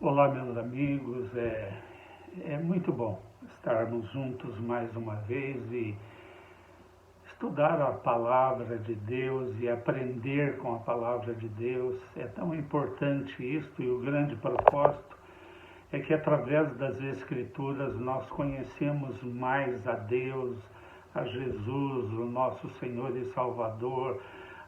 Olá, meus amigos. É muito bom estarmos juntos mais uma vez e estudar a palavra de Deus e aprender com a palavra de Deus. É tão importante isto, e o grande propósito é que através das Escrituras nós conhecemos mais a Deus, a Jesus, o nosso Senhor e Salvador,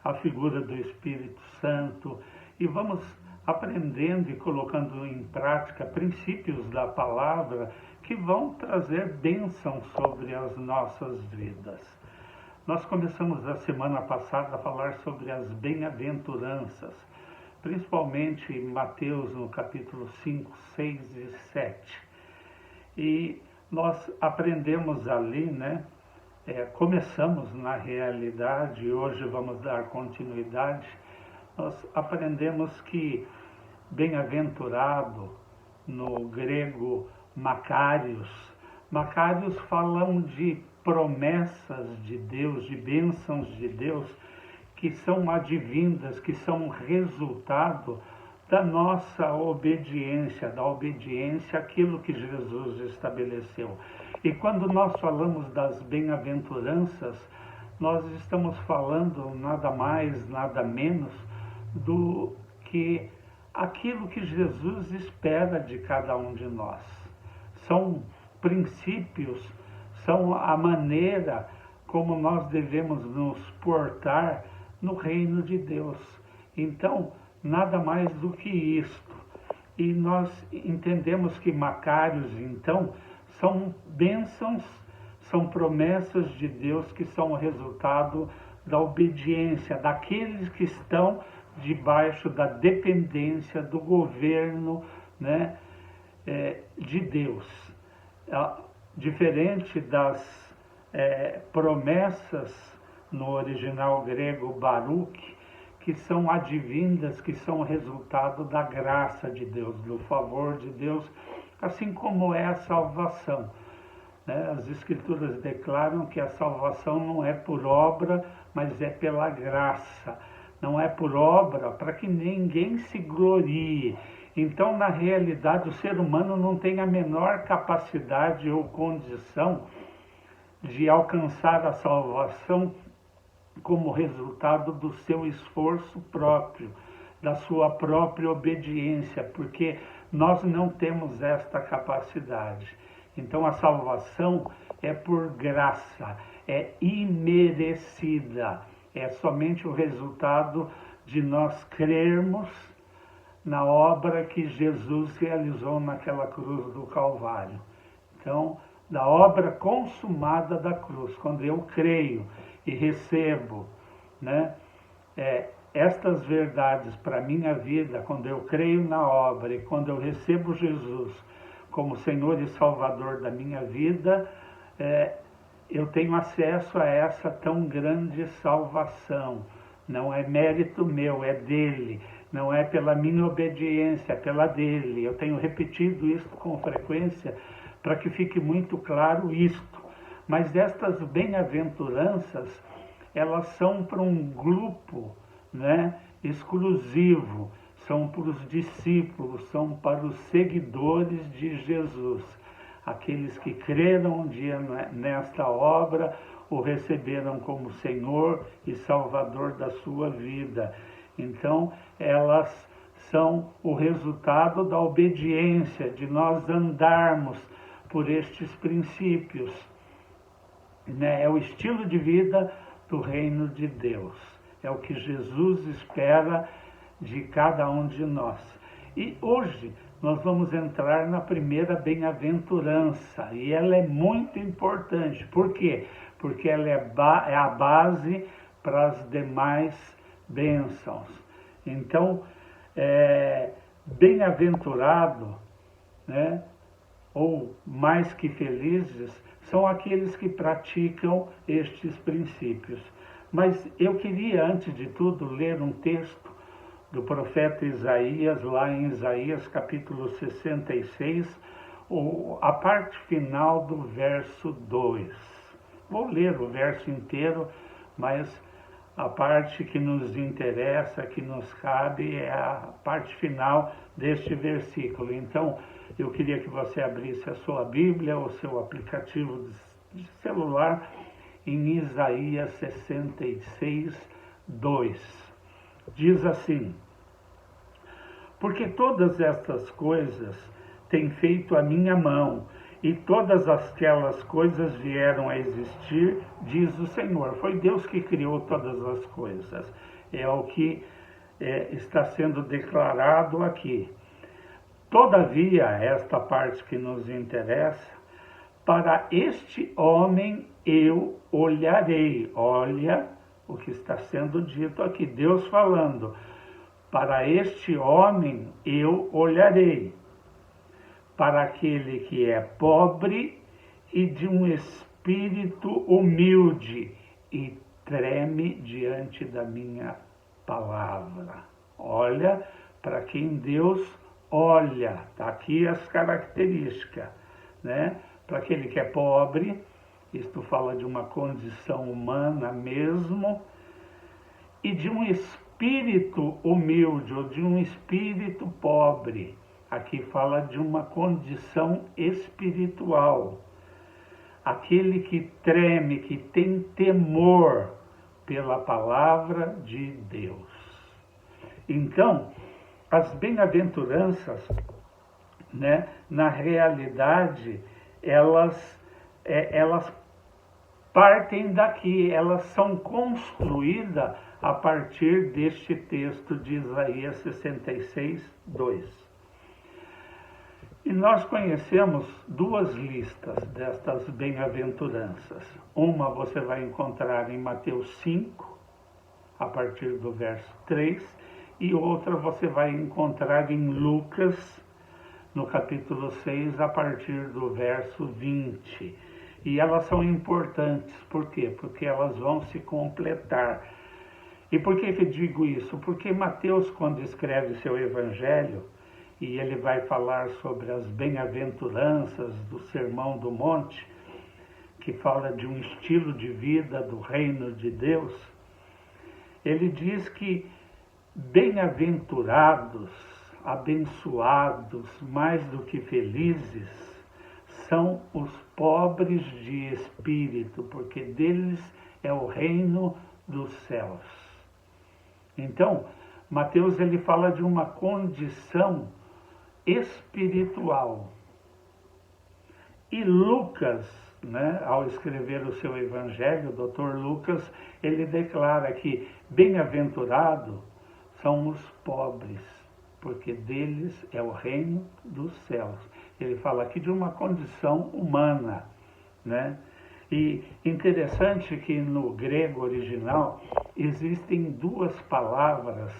a figura do Espírito Santo, e vamos aprendendo e colocando em prática princípios da palavra que vão trazer bênção sobre as nossas vidas. Nós começamos a semana passada a falar sobre as bem-aventuranças, principalmente em Mateus no capítulo 5, 6 e 7. E nós aprendemos ali, começamos na realidade, e hoje vamos dar continuidade. Nós aprendemos que bem-aventurado, no grego Macários falam de promessas de Deus, de bênçãos de Deus, que são advindas, que são resultado da nossa obediência, da obediência àquilo que Jesus estabeleceu. E quando nós falamos das bem-aventuranças, nós estamos falando nada mais, nada menos do que aquilo que Jesus espera de cada um de nós. São princípios, são a maneira como nós devemos nos portar no reino de Deus. Então, nada mais do que isto. E nós entendemos que Macários, então, são bênçãos, são promessas de Deus que são o resultado da obediência daqueles que estão debaixo da dependência do governo, de Deus. Diferente das promessas no original grego Baruch, que são advindas, que são resultado da graça de Deus, do favor de Deus, assim como é a salvação. As Escrituras declaram que a salvação não é por obra, mas é pela graça. Não é por obra para que ninguém se glorie. Então, na realidade, o ser humano não tem a menor capacidade ou condição de alcançar a salvação como resultado do seu esforço próprio, da sua própria obediência, porque nós não temos esta capacidade. Então, a salvação é por graça, é imerecida. É somente o resultado de nós crermos na obra que Jesus realizou naquela cruz do Calvário. Então, da obra consumada da cruz, quando eu creio e recebo, estas verdades para a minha vida, quando eu creio na obra e quando eu recebo Jesus como Senhor e Salvador da minha vida, eu tenho acesso a essa tão grande salvação. Não é mérito meu, é dele. Não é pela minha obediência, é pela dele. Eu tenho repetido isso com frequência para que fique muito claro isto. Mas estas bem-aventuranças, elas são para um grupo, exclusivo. São para os discípulos, são para os seguidores de Jesus. Aqueles que creram um dia nesta obra, o receberam como Senhor e Salvador da sua vida. Então, elas são o resultado da obediência, de nós andarmos por estes princípios. É o estilo de vida do reino de Deus. É o que Jesus espera de cada um de nós. E hoje nós vamos entrar na primeira bem-aventurança, e ela é muito importante. Por quê? Porque ela é a base para as demais bênçãos. Então, bem-aventurado, ou mais que felizes, são aqueles que praticam estes princípios. Mas eu queria, antes de tudo, ler um texto do profeta Isaías, lá em Isaías capítulo 66, a parte final do verso 2. Vou ler o verso inteiro, mas a parte que nos interessa, que nos cabe, é a parte final deste versículo. Então, eu queria que você abrisse a sua Bíblia, o seu aplicativo de celular, em Isaías 66, 2. Diz assim: porque todas estas coisas tem feito a minha mão, e todas aquelas coisas vieram a existir, diz o Senhor. Foi Deus que criou todas as coisas. É o que está sendo declarado aqui. Todavia, esta parte que nos interessa, para este homem eu olharei. Olha o que está sendo dito aqui, Deus falando. Para este homem eu olharei, para aquele que é pobre e de um espírito humilde e treme diante da minha palavra. Olha para quem Deus olha, está aqui as características, né? Para aquele que é pobre, isto fala de uma condição humana mesmo, e de um espírito humilde, ou de um espírito pobre. Aqui fala de uma condição espiritual. Aquele que treme, que tem temor pela palavra de Deus. Então, as bem-aventuranças, né, na realidade, elas partem daqui, elas são construídas a partir deste texto de Isaías 66, 2. E nós conhecemos duas listas destas bem-aventuranças. Uma você vai encontrar em Mateus 5, a partir do verso 3, e outra você vai encontrar em Lucas, no capítulo 6, a partir do verso 20. E elas são importantes, por quê? Porque elas vão se completar. E por que eu digo isso? Porque Mateus, quando escreve seu evangelho, e ele vai falar sobre as bem-aventuranças do Sermão do Monte, que fala de um estilo de vida do reino de Deus, ele diz que bem-aventurados, abençoados, mais do que felizes, são os pobres de espírito, porque deles é o reino dos céus. Então, Mateus ele fala de uma condição espiritual. E Lucas, né, ao escrever o seu evangelho, o Dr. Lucas, ele declara que bem-aventurado são os pobres, porque deles é o reino dos céus. Ele fala aqui de uma condição humana, né? E interessante que no grego original existem duas palavras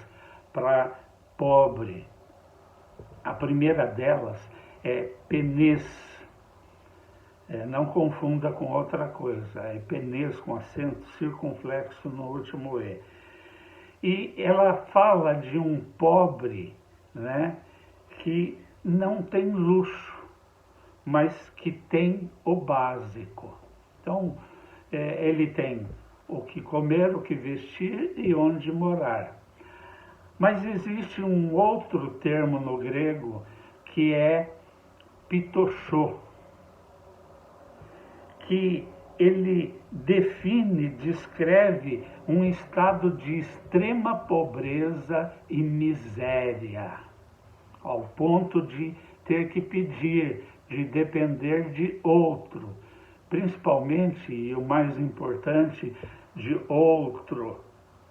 para pobre. A primeira delas é penês. Não confunda com outra coisa. É penês com acento circunflexo no último E. E ela fala de um pobre, né, que não tem luxo, mas que tem o básico. Então, ele tem o que comer, o que vestir e onde morar. Mas existe um outro termo no grego que é pitochô, que ele define, descreve um estado de extrema pobreza e miséria, ao ponto de ter que pedir, de depender de outro, principalmente, e o mais importante, de outro,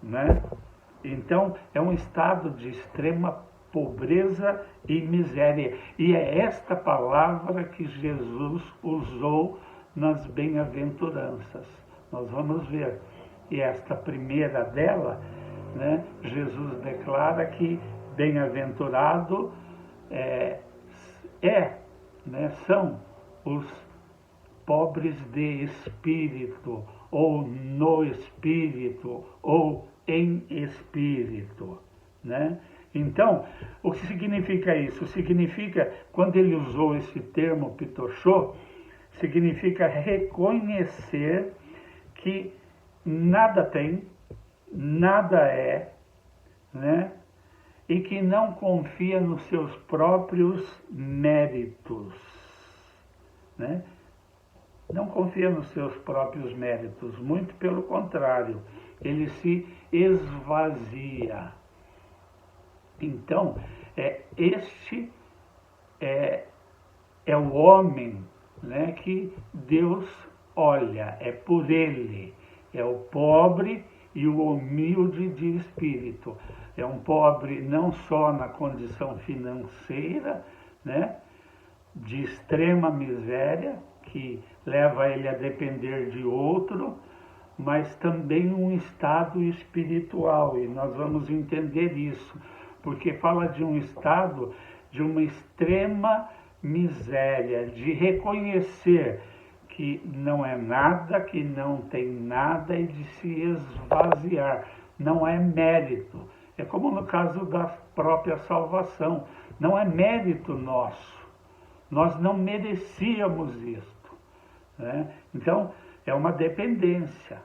né? Então, é um estado de extrema pobreza e miséria. E é esta palavra que Jesus usou nas bem-aventuranças. Nós vamos ver. E esta primeira dela, né, Jesus declara que bem-aventurado são os pobres de espírito, ou no espírito, ou em espírito, né? Então, o que significa isso? Significa, quando ele usou esse termo pitochô, significa reconhecer que nada tem, nada é, né? E que não confia nos seus próprios méritos, né? Não confia nos seus próprios méritos, muito pelo contrário, ele se esvazia. Então, este é o homem, né, que Deus olha, é por ele, é o pobre e o humilde de espírito. É um pobre não só na condição financeira, né, de extrema miséria, que leva ele a depender de outro, mas também um estado espiritual, e nós vamos entender isso, porque fala de um estado de uma extrema miséria, de reconhecer que não é nada, que não tem nada e de se esvaziar. Não é mérito. É como no caso da própria salvação. Não é mérito nosso. Nós não merecíamos isto, né? Então, é uma dependência.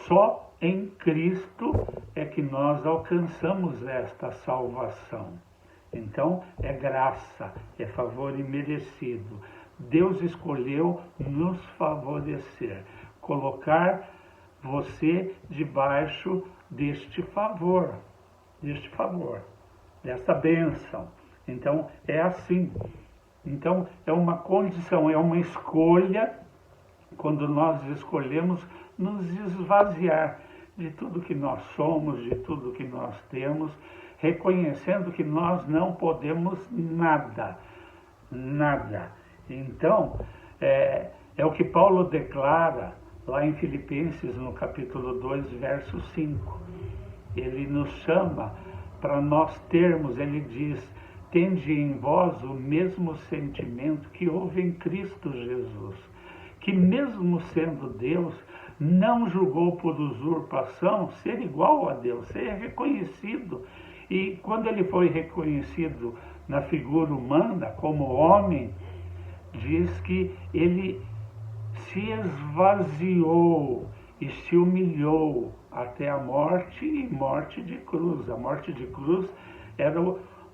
Só em Cristo é que nós alcançamos esta salvação. Então, é graça, é favor imerecido. Deus escolheu nos favorecer, colocar você debaixo deste favor, desta bênção. Então, é assim. Então, é uma condição, é uma escolha, quando nós escolhemos nos esvaziar de tudo que nós somos, de tudo que nós temos, reconhecendo que nós não podemos nada, nada. Então, é o que Paulo declara lá em Filipenses, no capítulo 2, verso 5. Ele nos chama para nós termos, ele diz, tende em vós o mesmo sentimento que houve em Cristo Jesus, que mesmo sendo Deus, não julgou por usurpação ser igual a Deus, ser reconhecido. E quando ele foi reconhecido na figura humana, como homem, diz que ele se esvaziou e se humilhou até a morte e morte de cruz. A morte de cruz era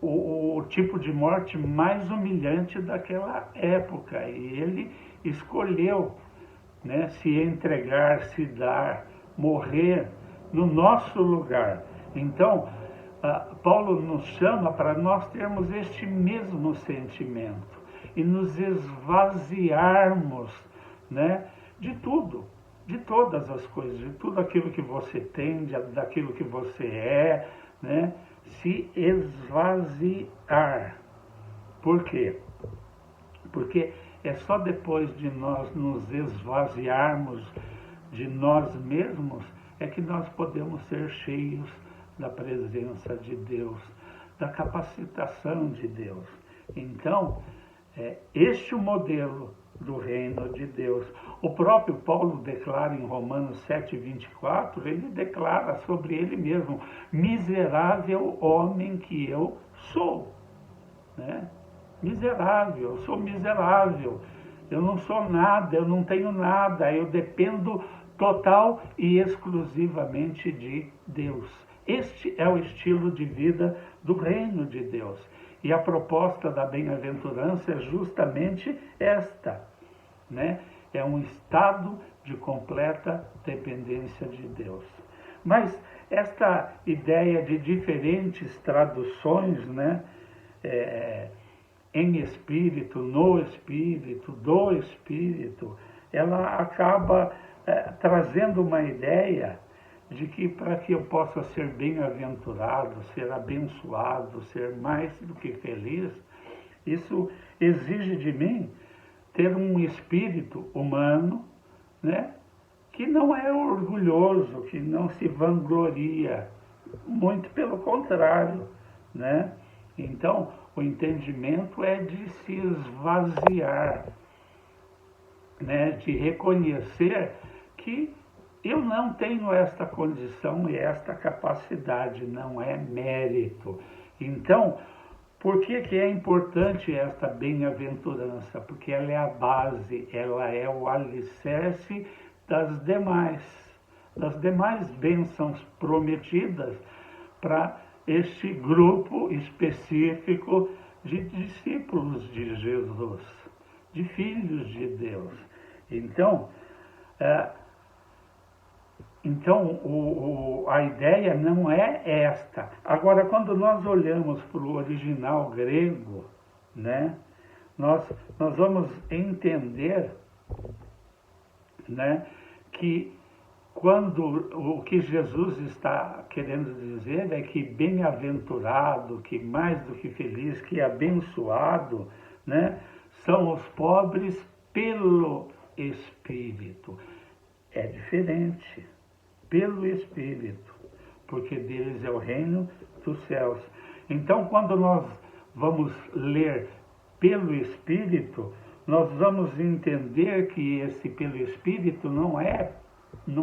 o tipo de morte mais humilhante daquela época. E ele escolheu, né, se entregar, se dar, morrer no nosso lugar. Então, Paulo nos chama para nós termos este mesmo sentimento e nos esvaziarmos, né, de tudo, de todas as coisas, de tudo aquilo que você tem, daquilo que você é, né, se esvaziar. Por quê? Porque é só depois de nós nos esvaziarmos de nós mesmos é que nós podemos ser cheios da presença de Deus, da capacitação de Deus. Então, este é o modelo do reino de Deus. O próprio Paulo declara em Romanos 7:24, ele declara sobre ele mesmo, miserável homem que eu sou, né? Miserável, eu sou miserável, eu não sou nada, eu não tenho nada, eu dependo total e exclusivamente de Deus. Este é o estilo de vida do reino de Deus. E a proposta da bem-aventurança é justamente esta, né? É um estado de completa dependência de Deus. Mas esta ideia de diferentes traduções, né? Em espírito, no espírito, do espírito, ela acaba trazendo uma ideia de que para que eu possa ser bem-aventurado, ser abençoado, ser mais do que feliz, isso exige de mim ter um espírito humano, né, que não é orgulhoso, que não se vangloria, muito pelo contrário, né? Então, o entendimento é de se esvaziar, né, de reconhecer que eu não tenho esta condição e esta capacidade, não é mérito. Então, por que é importante esta bem-aventurança? Porque ela é a base, ela é o alicerce das demais. das demais bênçãos prometidas para este grupo específico de discípulos de Jesus, de filhos de Deus. Então, a ideia não é esta. Agora, quando nós olhamos para o original grego, né, nós vamos entender, né, que quando o que Jesus está querendo dizer é que bem-aventurado, que mais do que feliz, que abençoado, né, são os pobres pelo Espírito. É diferente, pelo Espírito, porque deles é o reino dos céus. Então, quando nós vamos ler pelo Espírito, nós vamos entender que esse pelo Espírito não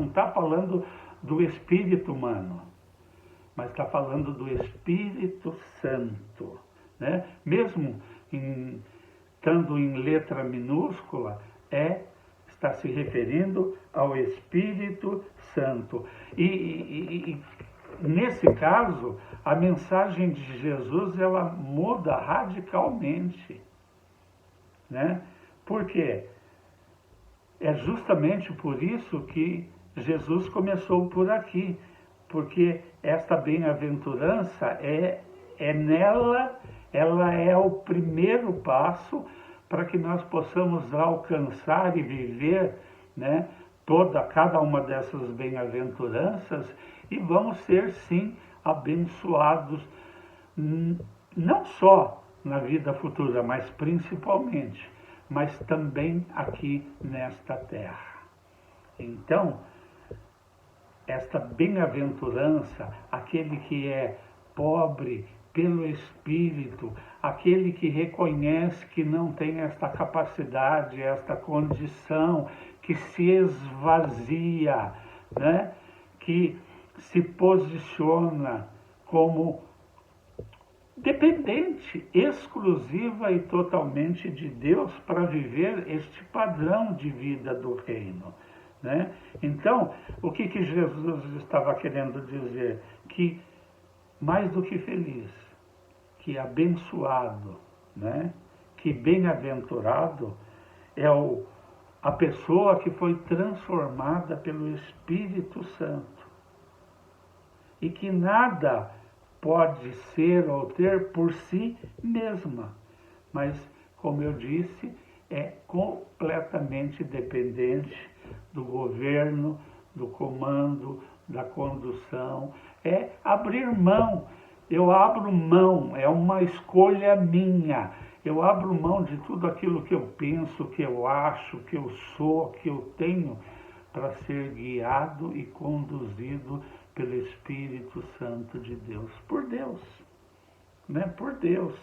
está falando do Espírito humano, mas está falando do Espírito Santo, né? Mesmo estando em letra minúscula, está se referindo ao Espírito Santo. E nesse caso, a mensagem de Jesus ela muda radicalmente, né? Por quê? É justamente por isso que Jesus começou por aqui, porque esta bem-aventurança nela, ela é o primeiro passo para que nós possamos alcançar e viver, né, cada uma dessas bem-aventuranças e vamos ser, sim, abençoados, não só na vida futura, mas principalmente, mas também aqui nesta terra. Então, esta bem-aventurança, aquele que é pobre pelo Espírito, aquele que reconhece que não tem esta capacidade, esta condição, que se esvazia, né? Que se posiciona como dependente, exclusiva e totalmente de Deus para viver este padrão de vida do reino, né? Então, o que Jesus estava querendo dizer? Que mais do que feliz, que abençoado, né? Que bem-aventurado é a pessoa que foi transformada pelo Espírito Santo e que nada pode ser ou ter por si mesma, mas, como eu disse, é completamente dependente do governo, do comando, da condução, é abrir mão. Eu abro mão, é uma escolha minha. Eu abro mão de tudo aquilo que eu penso, que eu acho, que eu sou, que eu tenho, para ser guiado e conduzido pelo Espírito Santo de Deus. Por Deus, né? Por Deus.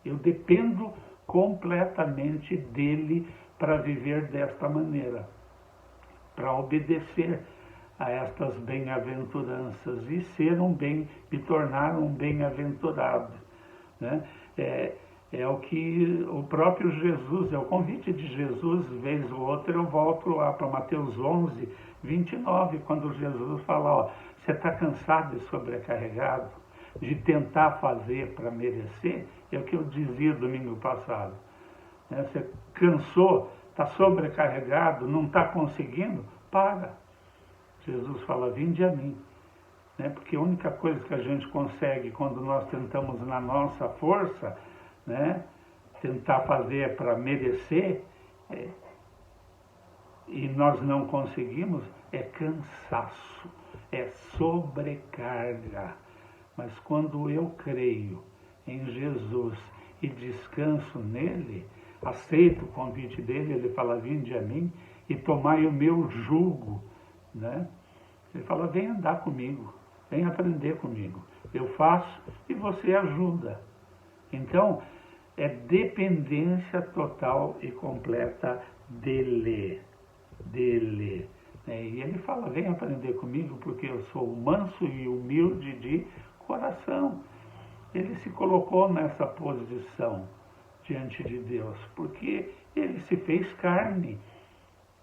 Eu dependo completamente dele para viver desta maneira, para obedecer a estas bem-aventuranças e me tornar um bem-aventurado, né? É o que o próprio Jesus, é o convite de Jesus, vez ou outra eu volto lá para Mateus 11, 29, quando Jesus fala, ó, você está cansado e sobrecarregado de tentar fazer para merecer? É o que eu dizia domingo passado, né? Você cansou, está sobrecarregado, não está conseguindo? Para. Jesus fala, vinde a mim, né? Porque a única coisa que a gente consegue quando nós tentamos na nossa força, né, tentar fazer para merecer, e nós não conseguimos, é cansaço, é sobrecarga. Mas quando eu creio em Jesus e descanso nele, aceito o convite dele, ele fala, vinde a mim e tomai o meu jugo, né? Ele fala, vem andar comigo, vem aprender comigo. Eu faço e você ajuda. Então, é dependência total e completa dele. E ele fala, vem aprender comigo porque eu sou manso e humilde de coração. Ele se colocou nessa posição diante de Deus, porque ele se fez carne.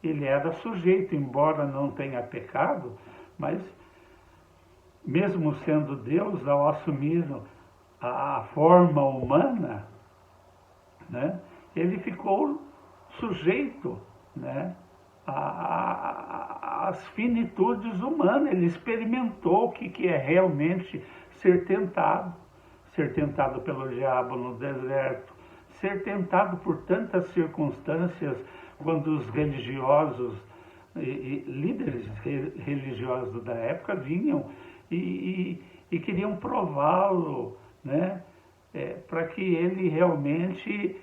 ele era sujeito, embora não tenha pecado, mas mesmo sendo Deus, ao assumir a forma humana, né, ele ficou sujeito, né, às finitudes humanas. Ele experimentou o que é realmente ser tentado pelo diabo no deserto, ser tentado por tantas circunstâncias, quando os religiosos e líderes religiosos da época vinham e queriam prová-lo, né, para que ele realmente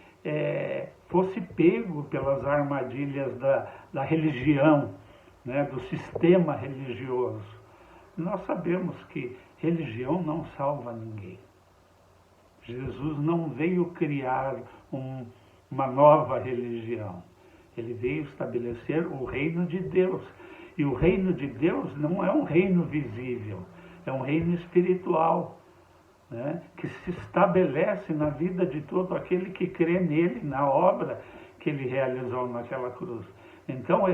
fosse pego pelas armadilhas da religião, né, do sistema religioso. Nós sabemos que religião não salva ninguém. Jesus não veio criar uma nova religião. Ele veio estabelecer o reino de Deus. E o reino de Deus não é um reino visível, é um reino espiritual, né, que se estabelece na vida de todo aquele que crê nele, na obra que ele realizou naquela cruz. Então,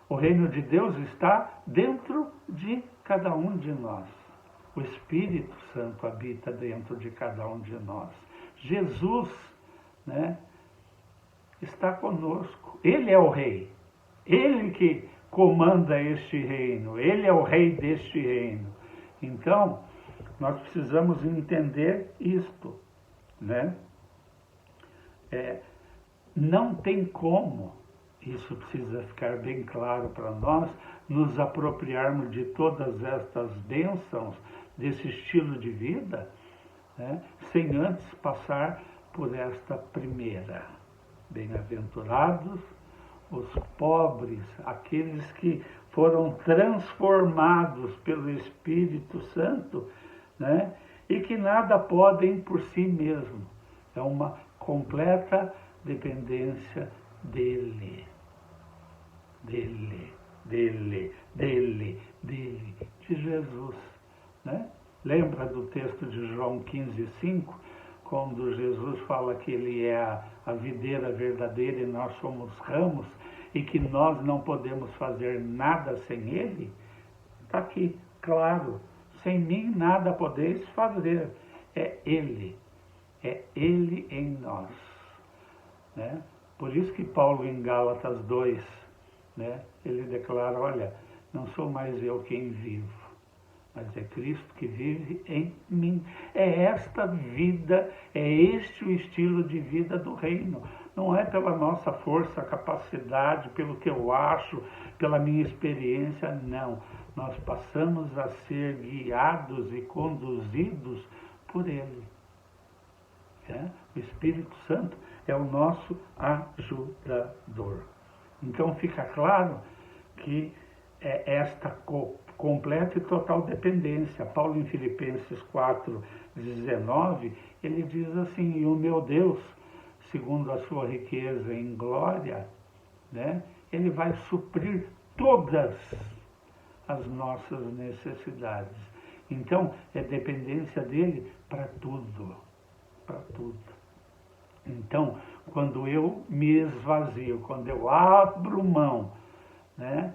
o reino de Deus está dentro de cada um de nós. O Espírito Santo habita dentro de cada um de nós. Jesus, né, está conosco. Ele é o rei. Ele que comanda este reino. Ele é o rei deste reino. Então, nós precisamos entender isto, né? Não tem como, isso precisa ficar bem claro para nós, nos apropriarmos de todas estas bênçãos, desse estilo de vida, né, sem antes passar por esta primeira. Bem-aventurados os pobres, aqueles que foram transformados pelo Espírito Santo, né, e que nada podem por si mesmo. É uma completa dependência dele, de Jesus, né? Lembra do texto de João 15,5, quando Jesus fala que ele é a videira verdadeira e nós somos ramos, e que nós não podemos fazer nada sem ele? Está aqui, claro, sem mim nada podeis fazer. É ele em nós, né? Por isso que Paulo, em Gálatas 2, né, ele declara: olha, não sou mais eu quem vivo, mas é Cristo que vive em mim. É esta vida, é este o estilo de vida do reino. Não é pela nossa força, capacidade, pelo que eu acho, pela minha experiência, não. Nós passamos a ser guiados e conduzidos por Ele. O Espírito Santo é o nosso ajudador. Então fica claro que é esta completa e total dependência. Paulo, em Filipenses 4,19, ele diz assim: e o meu Deus, segundo a sua riqueza em glória, né, ele vai suprir todas as nossas necessidades. Então, é dependência dele para tudo, para tudo. Então, quando eu me esvazio, quando eu abro mão, né,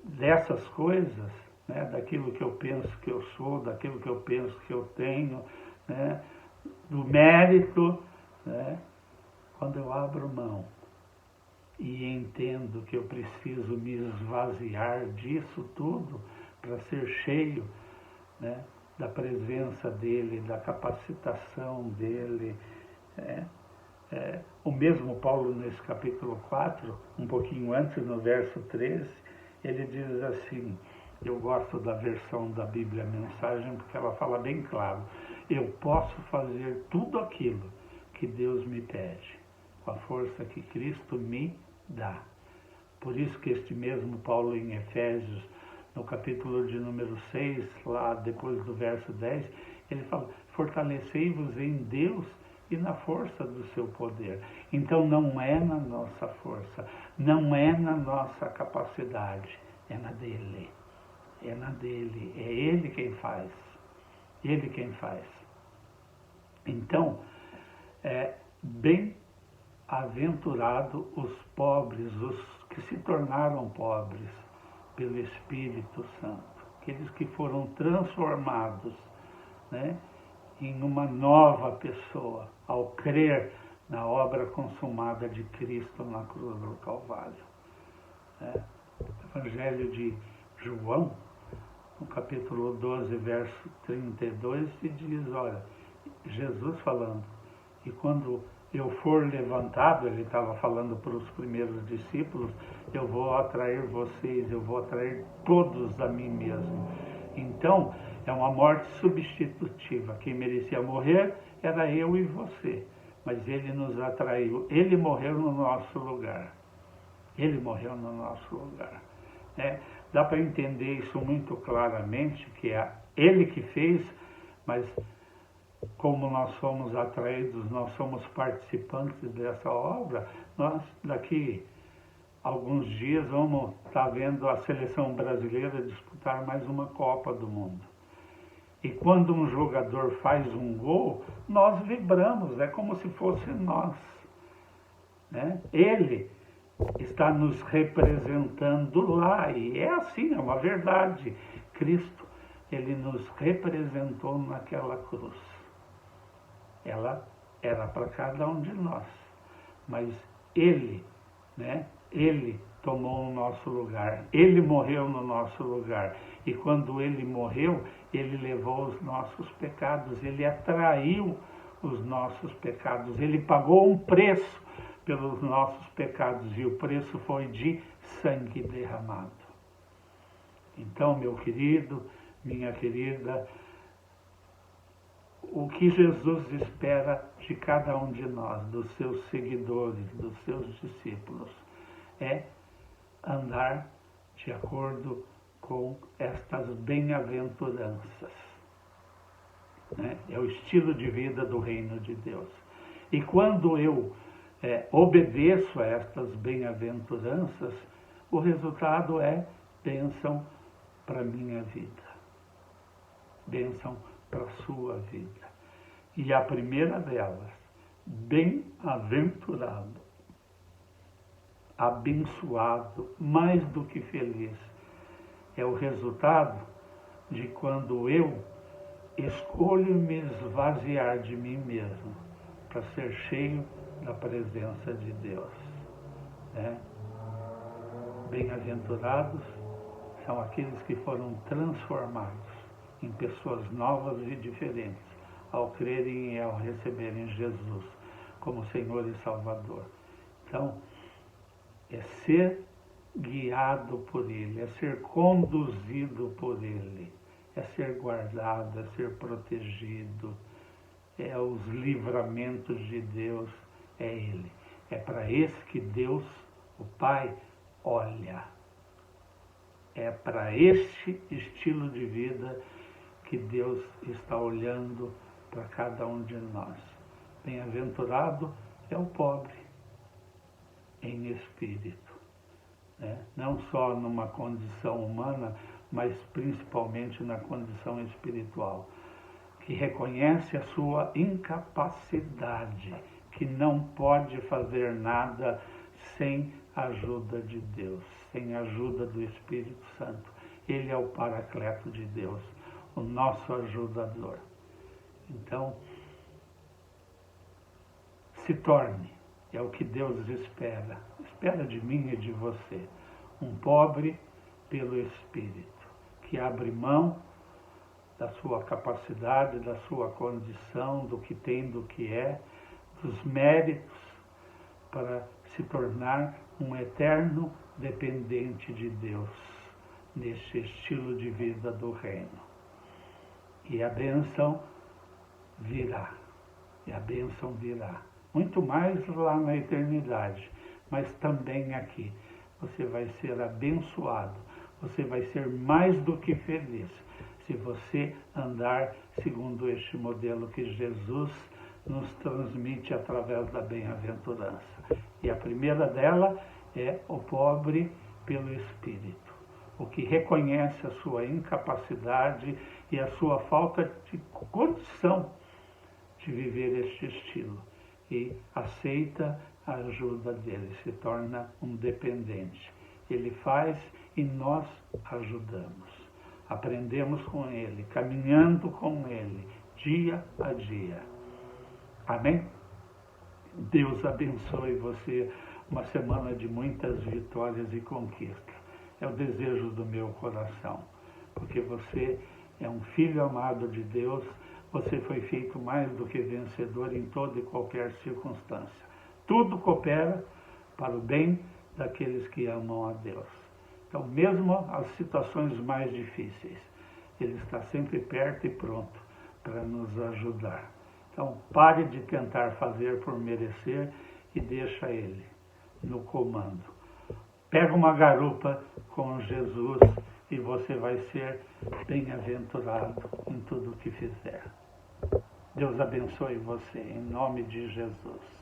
dessas coisas, né, daquilo que eu penso que eu sou, daquilo que eu penso que eu tenho, né, do mérito, né, quando eu abro mão e entendo que eu preciso me esvaziar disso tudo para ser cheio, né, da presença dele, da capacitação dele. O mesmo Paulo, nesse capítulo 4, um pouquinho antes, no verso 13, ele diz assim, eu gosto da versão da Bíblia Mensagem, porque ela fala bem claro: eu posso fazer tudo aquilo que Deus me pede, com a força que Cristo me dá. Por isso que este mesmo Paulo, em Efésios, no capítulo de número 6, lá depois do verso 10, ele fala: fortalecei-vos em Deus e na força do seu poder. Então não é na nossa força, não é na nossa capacidade, é na dele. É na dele, é ele quem faz. Ele quem faz. Então, bem-aventurado os pobres, os que se tornaram pobres pelo Espírito Santo, aqueles que foram transformados, né, em uma nova pessoa, ao crer na obra consumada de Cristo na cruz do Calvário. O Evangelho de João, no capítulo 12, verso 32, se diz, olha, Jesus falando, e quando eu for levantado, ele estava falando para os primeiros discípulos, eu vou atrair vocês, eu vou atrair todos a mim mesmo. Então, é uma morte substitutiva. Quem merecia morrer era eu e você, mas ele nos atraiu, ele morreu no nosso lugar. Ele morreu no nosso lugar. Né? Dá para entender isso muito claramente, que é ele que fez, mas como nós somos atraídos, nós somos participantes dessa obra, nós daqui a alguns dias vamos estar vendo a seleção brasileira disputar mais uma Copa do Mundo. E quando um jogador faz um gol, nós vibramos, é como se fosse nós. Né? Ele está nos representando lá, e é assim, é uma verdade. Cristo, ele nos representou naquela cruz. Ela era para cada um de nós, mas ele, né, ele tomou o nosso lugar, ele morreu no nosso lugar, e quando ele morreu, ele levou os nossos pecados, ele atraiu os nossos pecados, ele pagou um preço pelos nossos pecados, e o preço foi de sangue derramado. Então, meu querido, minha querida, o que Jesus espera de cada um de nós, dos seus seguidores, dos seus discípulos, é andar de acordo com estas bem-aventuranças. Né? É o estilo de vida do reino de Deus. E quando eu obedeço a estas bem-aventuranças, o resultado é bênção para a minha vida, bênção para a sua vida. E a primeira delas, bem-aventurado, abençoado, mais do que feliz, é o resultado de quando eu escolho me esvaziar de mim mesmo para ser cheio da presença de Deus. Né? Bem-aventurados são aqueles que foram transformados em pessoas novas e diferentes ao crerem e ao receberem Jesus como Senhor e Salvador. Então, é ser guiado por Ele, é ser conduzido por Ele, é ser guardado, é ser protegido, é os livramentos de Deus, é Ele. É para esse que Deus, o Pai, olha. É para este estilo de vida que Deus está olhando para cada um de nós. Bem-aventurado é o pobre em espírito, né? Não só numa condição humana, mas principalmente na condição espiritual, que reconhece a sua incapacidade, que não pode fazer nada sem a ajuda de Deus, sem a ajuda do Espírito Santo. Ele é o Paracleto de Deus, o nosso ajudador. Então, se torne, é o que Deus espera de mim e de você, um pobre pelo Espírito, que abre mão da sua capacidade, da sua condição, do que tem, do que é, dos méritos, para se tornar um eterno dependente de Deus, neste estilo de vida do reino. E a bênção virá, e a bênção virá. Muito mais lá na eternidade, mas também aqui. Você vai ser abençoado, você vai ser mais do que feliz, se você andar segundo este modelo que Jesus nos transmite através da bem-aventurança. E a primeira dela é o pobre pelo Espírito, o que reconhece a sua incapacidade e a sua falta de condição de viver este estilo e aceita a ajuda dele, se torna um dependente. Ele faz e nós ajudamos. Aprendemos com ele, caminhando com ele, dia a dia. Amém? Deus abençoe você, uma semana de muitas vitórias e conquistas. É o desejo do meu coração, porque você é um filho amado de Deus, você foi feito mais do que vencedor em toda e qualquer circunstância. Tudo coopera para o bem daqueles que amam a Deus. Então, mesmo as situações mais difíceis, Ele está sempre perto e pronto para nos ajudar. Então, pare de tentar fazer por merecer e deixa Ele no comando. Pega uma garupa com Jesus e você vai ser bem-aventurado em tudo o que fizer. Deus abençoe você, em nome de Jesus.